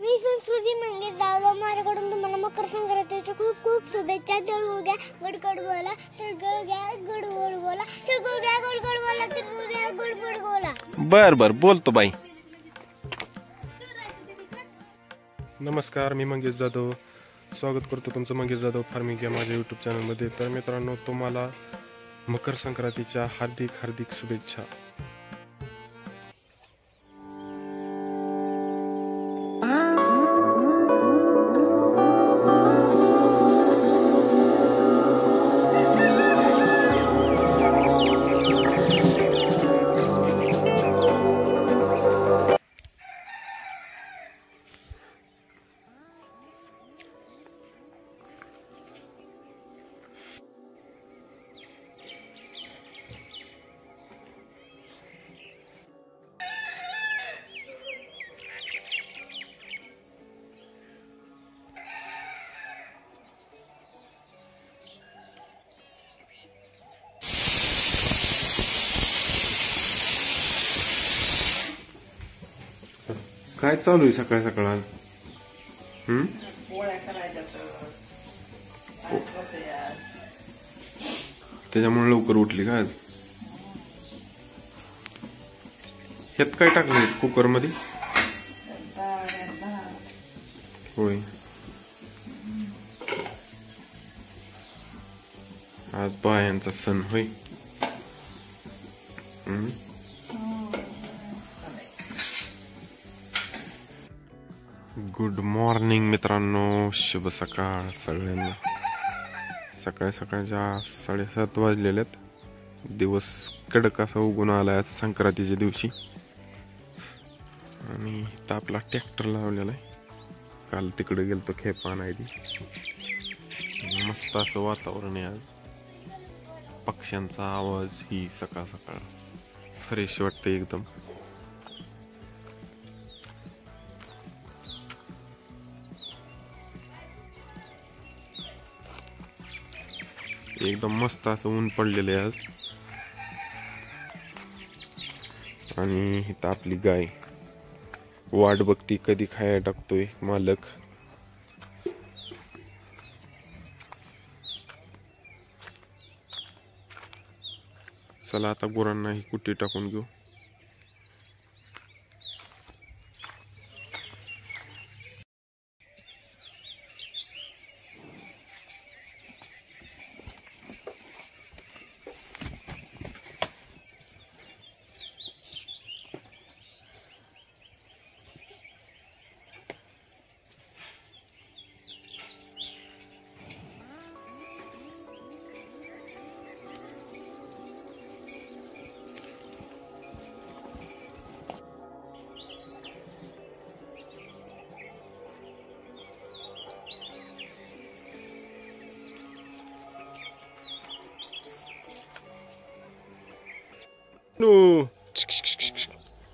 मी संस्कृती मंगेश जाधव. माझ्याकडून तुम्हाला मकर संक्रांतीच्या खूप खूप शुभेच्छा. तिळगुळ घ्या, गोड गोड बोला. तिळगुळ घ्या, गोड गोड बोला. तिळगुळ घ्या, गोड गोड बोला. तिळगुळ घ्या, गोड गोड बोला. बर बर बोलतो बाई. नमस्कार, मी मंगेश जाधव. स्वागत करतो तुमचं मंगेश जाधव फार्मिंग या माझ्या यूट्यूब चॅनलमध्ये. तर मित्रांनो, तुम्हाला मकर संक्रांतीच्या हार्दिक हार्दिक शुभेच्छा. काय चालू आहे सकाळ सकाळ? त्याच्यामुळे लवकर उठली का आज? ह्यात काय टाकलंय कुकर मध्ये? होय, आज बायांचा सण होय. गुड मॉर्निंग मित्रांनो, शुभ सकाळ सगळ्यांना. सकाळ सकाळच्या 7:30 वाजलेले आहेत. दिवस कडक असा उगून आलाय आज संक्रांतीच्या दिवशी. आणि इथं आपला ट्रॅक्टर लावलेला आहे. काल तिकडे गेलतो खेप आणायची. मस्त असं वातावरण आहे आज. पक्ष्यांचा आवाज ही सकाळ सकाळ फ्रेश वाटते एकदम. एकदम मस्त असं ऊन पडलेलं आहे आज. आणि इथं आपली गाय वाट बघती कधी खायला टाकतोय मालक. चला आता गुरांना ही कुट्टी टाकून घेऊ.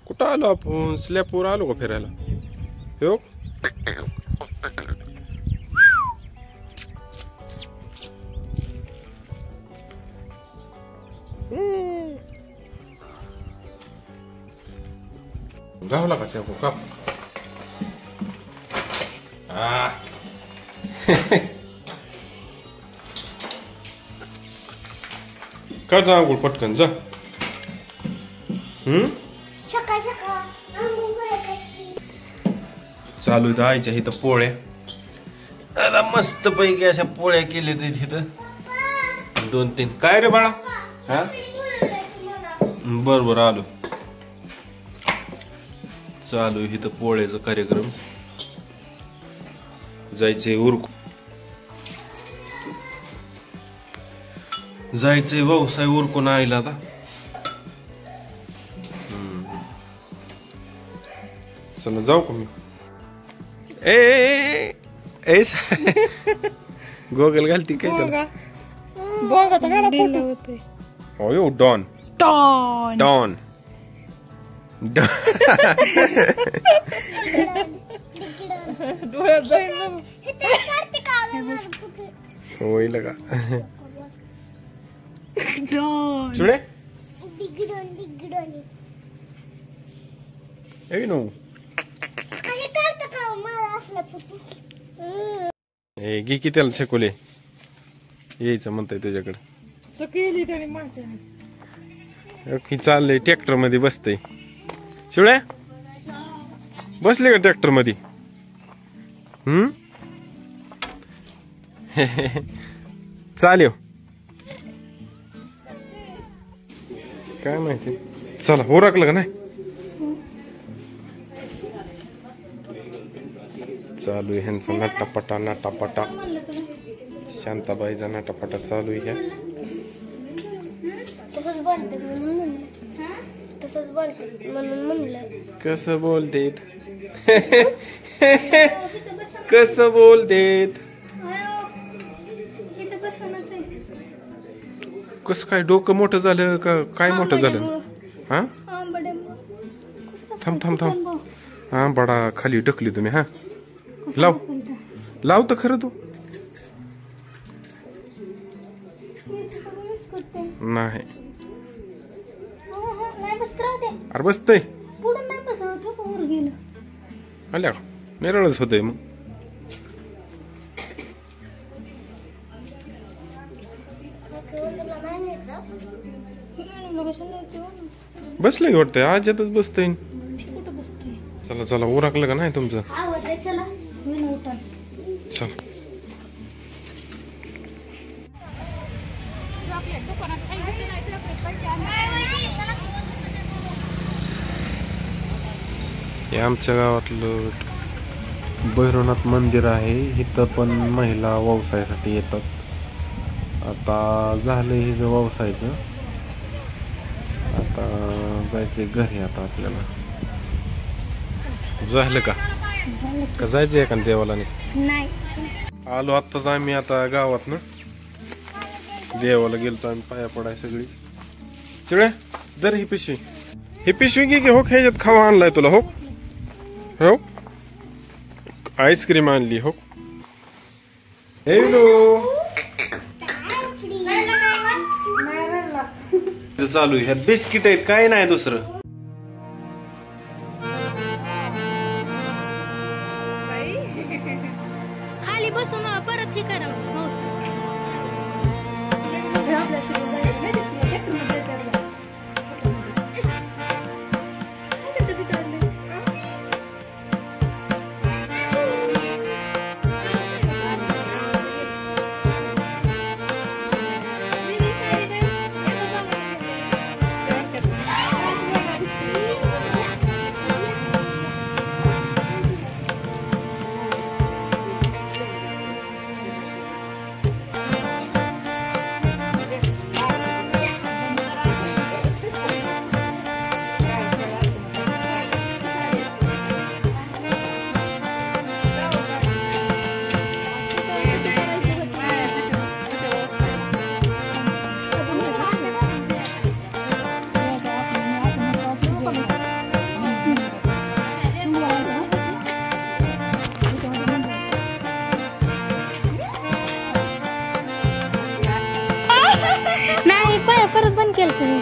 कुठं आलो आपण? स्लॅपवर आलो का फिरायला? हो, गावला का चाकू काप? का जा अंघोळ पटकन जा. सकाळ सकाळ अंघोळ करायची. चालू आहे आईच्या इथं पोळ्या. आता मस्त पैकी अशा पोळ्या केल्या तिथं 2-3. काय रे बाळा? हा, बर आलो. चालू आहे इथं पोळ्याचा कार्यक्रम. जायचंय जायचंय व्यवसाय उरकून आईला आता. चला जाऊ का मी? ए गोगल घालती काय त्याला? हो यो डॉन डॉन डॉन. होय लगा चुडे नो. हे घे की त्याला शेकोले यायचं म्हणताय तुझ्याकडे केली त्याने माणसाने. की चाललंय ट्रॅक्टर मध्ये बसतय. शिवड्या बसले का ट्रॅक्टर मध्ये? चालेल काय माहिती. चला ओरखलं का नाही? चालू आहे ह्यांचा नाटापटा नाटापटा. शांताबाईचा नाटापटा चालू आहे. तसंच बोलते म्हणून म्हणलं. कसं बोलतेत कसं बोलतेत. कसं काय डोकं मोठं झालं का काय मोठं झालं? हा थांब थांब थांब. हा बडा खाली ढकली तुम्ही. हा लाव लाव तर खरं तू. नाही अरे बसतय आल्या निरळच होतय मग. बसलंय वाटतंय आज यातच बसतय. चला चला ओरखलं का नाही तुमचं? चल हे आमच्या गावातलं भैरवनाथ मंदिर आहे. इथं पण महिला व्यवसायासाठी येतात. आता झालं हे जो व्यवसायाचं. आता जायचंय घरी. आता आपल्याला झालं का जायचं एका देवाला? नाही आलो आत्ताच आम्ही आता गावात ना देवाला गेलतो आम्ही पाया पडाय सगळीच. चिवड्या दर ही पिशवी. ही पिशवी घे हो. ह्याच्यात खावा आणलाय तुला. हो हो आईस्क्रीम आणली. हो हॅलो चालू ह्यात बिस्किट आहेत काय नाही दुसरं. खाली बसून परत हे करा. परत बंद केलं तुम्ही.